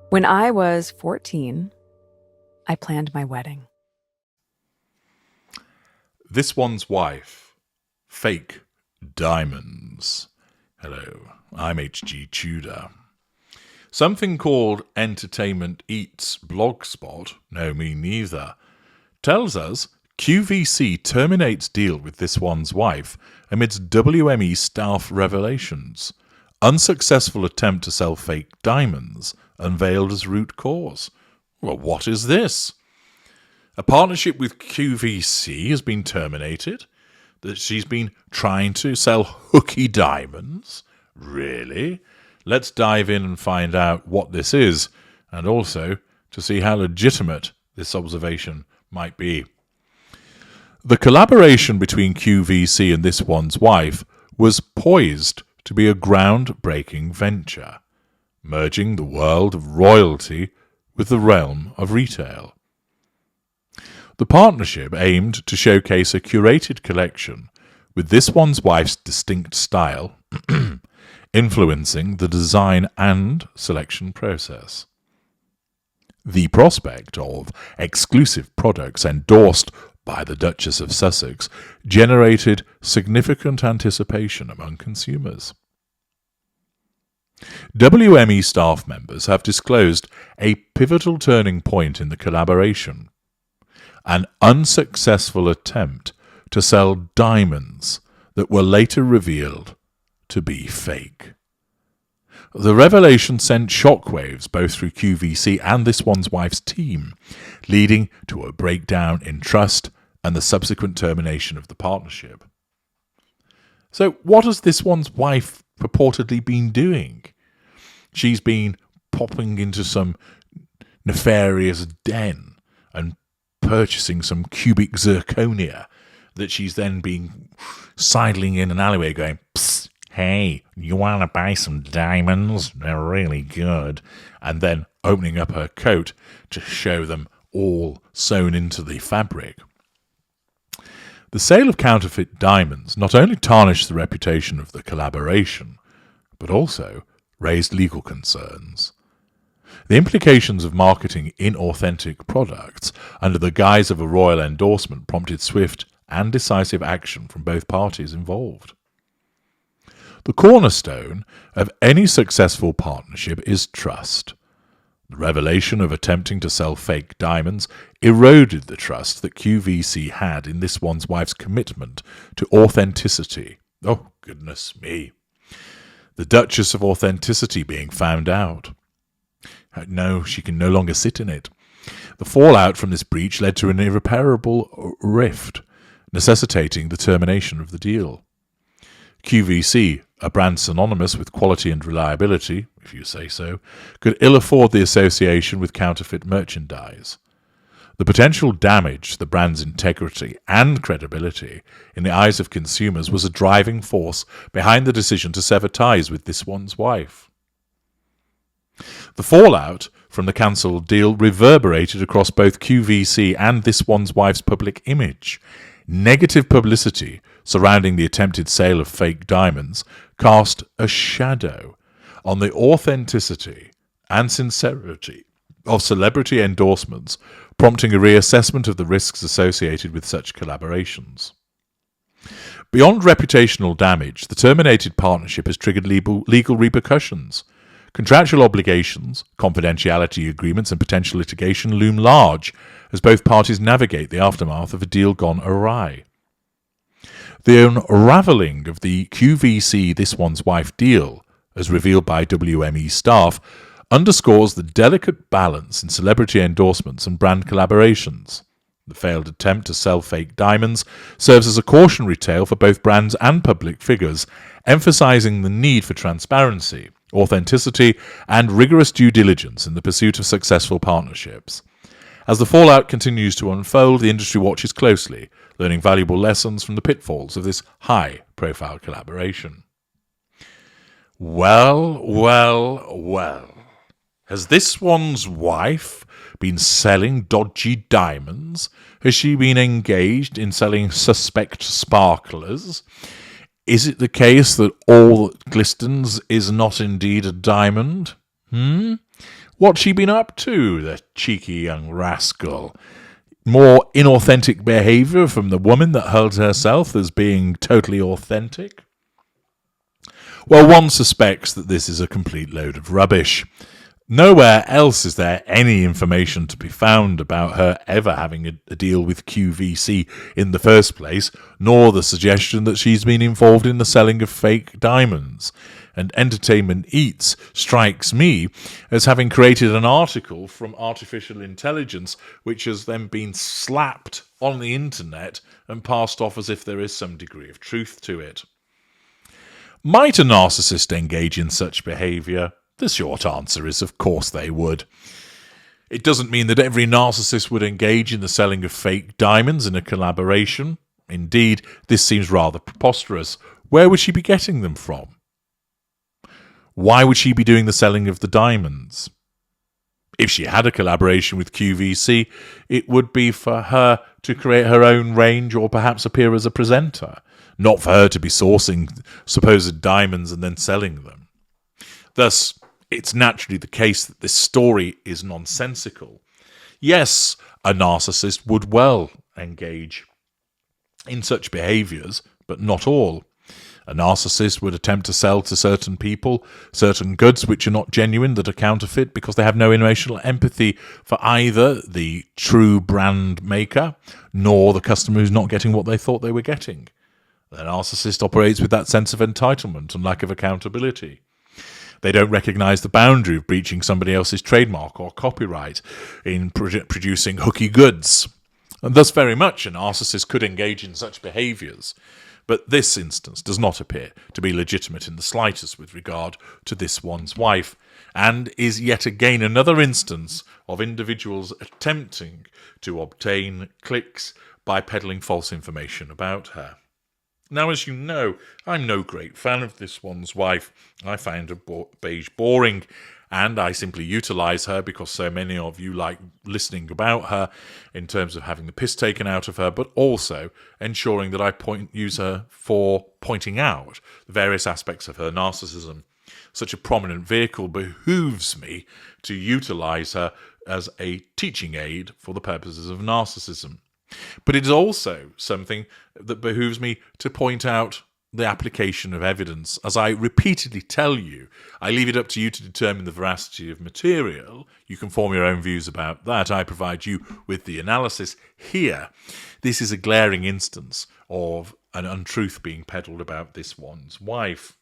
When I was 14, I planned my wedding. This One's Wife. Fake diamonds. Hello, I'm H.G. Tudor. Something called Entertainment Eats Blogspot, no me neither, tells us QVC terminates deal with This One's Wife amidst WME staff revelations. Unsuccessful attempt to sell fake diamonds unveiled as root cause. Well, what is this? A partnership with QVC has been terminated? That she's been trying to sell hooky diamonds? Really? Let's dive in and find out what this is, and also to see how legitimate this observation might be. The collaboration between QVC and This One's Wife was poised to be a groundbreaking venture, merging the world of royalty with the realm of retail. The partnership aimed to showcase a curated collection with This One's Wife's distinct style influencing the design and selection process. The prospect of exclusive products endorsed by the Duchess of Sussex generated significant anticipation among consumers. WME staff members have disclosed a pivotal turning point in the collaboration: an unsuccessful attempt to sell diamonds that were later revealed to be fake. The revelation sent shockwaves both through QVC and This One's Wife's team, leading to a breakdown in trust and the subsequent termination of the partnership. So what has This One's Wife purportedly been doing? She's been popping into some nefarious den and purchasing some cubic zirconia that she's then been sidling in an alleyway going, "Psst, hey, you want to buy some diamonds? They're really good." And then opening up her coat to show them all sewn into the fabric. The sale of counterfeit diamonds not only tarnished the reputation of the collaboration, but also raised legal concerns. The implications of marketing inauthentic products under the guise of a royal endorsement prompted swift and decisive action from both parties involved. The cornerstone of any successful partnership is trust. The revelation of attempting to sell fake diamonds eroded the trust that QVC had in This One's Wife's commitment to authenticity. Oh, goodness me. The Duchess of Authenticity being found out. No, she can no longer sit in it. The fallout from this breach led to an irreparable rift, necessitating the termination of the deal. QVC, a brand synonymous with quality and reliability, if you say so, could ill afford the association with counterfeit merchandise. The potential damage to the brand's integrity and credibility in the eyes of consumers was a driving force behind the decision to sever ties with This One's Wife. The fallout from the cancelled deal reverberated across both QVC and This One's Wife's public image. Negative publicity surrounding the attempted sale of fake diamonds cast a shadow on the authenticity and sincerity of celebrity endorsements, prompting a reassessment of the risks associated with such collaborations. Beyond reputational damage, the terminated partnership has triggered legal repercussions. Contractual obligations, confidentiality agreements, and potential litigation loom large as both parties navigate the aftermath of a deal gone awry. The unravelling of the QVC This One's Wife deal, as revealed by WME staff, underscores the delicate balance in celebrity endorsements and brand collaborations. The failed attempt to sell fake diamonds serves as a cautionary tale for both brands and public figures, emphasizing the need for transparency, authenticity, and rigorous due diligence in the pursuit of successful partnerships. As the fallout continues to unfold, the industry watches closely, learning valuable lessons from the pitfalls of this high-profile collaboration. Well. Has This One's Wife been selling dodgy diamonds? Has she been engaged in selling suspect sparklers? Is it the case that all that glistens is not indeed a diamond? What's she been up to, the cheeky young rascal? More inauthentic behaviour from the woman that holds herself as being totally authentic? Well, one suspects that this is a complete load of rubbish. Nowhere else is there any information to be found about her ever having a deal with QVC in the first place, nor the suggestion that she's been involved in the selling of fake diamonds. And Entertainment Eats strikes me as having created an article from artificial intelligence which has then been slapped on the internet and passed off as if there is some degree of truth to it. Might a narcissist engage in such behaviour? The short answer is, of course they would. It doesn't mean that every narcissist would engage in the selling of fake diamonds in a collaboration. Indeed, this seems rather preposterous. Where would she be getting them from? Why would she be doing the selling of the diamonds? If she had a collaboration with QVC, it would be for her to create her own range or perhaps appear as a presenter, not for her to be sourcing supposed diamonds and then selling them. Thus, it's naturally the case that this story is nonsensical. Yes, a narcissist would well engage in such behaviours, but not all. A narcissist would attempt to sell to certain people certain goods which are not genuine, that are counterfeit, because they have no emotional empathy for either the true brand maker nor the customer who's not getting what they thought they were getting. The narcissist operates with that sense of entitlement and lack of accountability. They don't recognise the boundary of breaching somebody else's trademark or copyright in producing hooky goods. And thus very much a narcissist could engage in such behaviours. But this instance does not appear to be legitimate in the slightest with regard to this one's wife, and is yet again another instance of individuals attempting to obtain clicks by peddling false information about her. Now, as you know, I'm no great fan of this one's wife. I find her beige boring, and I simply utilise her because so many of you like listening about her in terms of having the piss taken out of her, but also ensuring that I use her for pointing out the various aspects of her narcissism. Such a prominent vehicle behooves me to utilise her as a teaching aid for the purposes of narcissism. But it is also something that behooves me to point out the application of evidence. As I repeatedly tell you, I leave it up to you to determine the veracity of material. You can form your own views about that. I provide you with the analysis. Here, this is a glaring instance of an untruth being peddled about this one's wife.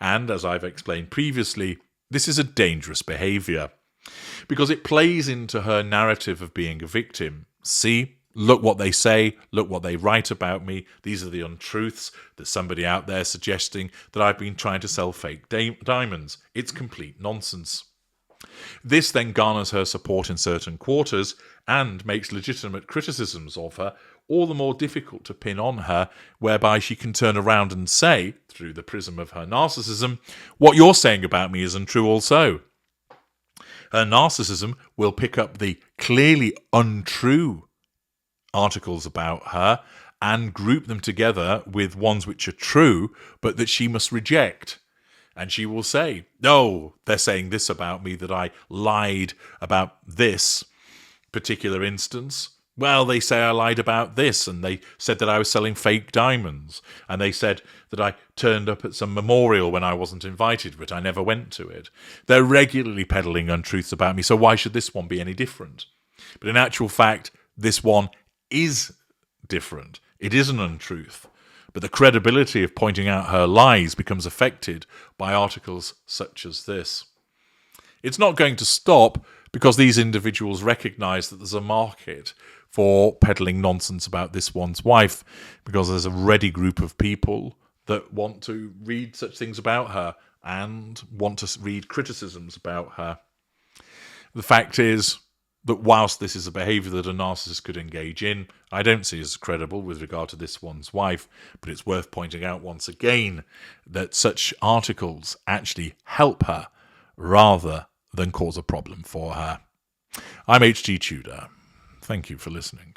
And as I've explained previously, this is a dangerous behaviour because it plays into her narrative of being a victim. See? Look what they say, look what they write about me. These are the untruths. There's somebody out there suggesting that I've been trying to sell fake diamonds. It's complete nonsense. This then garners her support in certain quarters and makes legitimate criticisms of her all the more difficult to pin on her, whereby she can turn around and say, through the prism of her narcissism, what you're saying about me is untrue also. Her narcissism will pick up the clearly untrue articles about her and group them together with ones which are true, but that she must reject. And she will say, "Oh, they're saying this about me, that I lied about this particular instance. Well, they say I lied about this, and they said that I was selling fake diamonds, and they said that I turned up at some memorial when I wasn't invited, but I never went to it. They're regularly peddling untruths about me, so why should this one be any different?" But in actual fact, this one is different. It is an untruth. But the credibility of pointing out her lies becomes affected by articles such as this. It's not going to stop because these individuals recognise that there's a market for peddling nonsense about this one's wife, because there's a ready group of people that want to read such things about her and want to read criticisms about her. The fact is that whilst this is a behaviour that a narcissist could engage in, I don't see as credible with regard to this one's wife, but it's worth pointing out once again that such articles actually help her rather than cause a problem for her. I'm H.G. Tudor. Thank you for listening.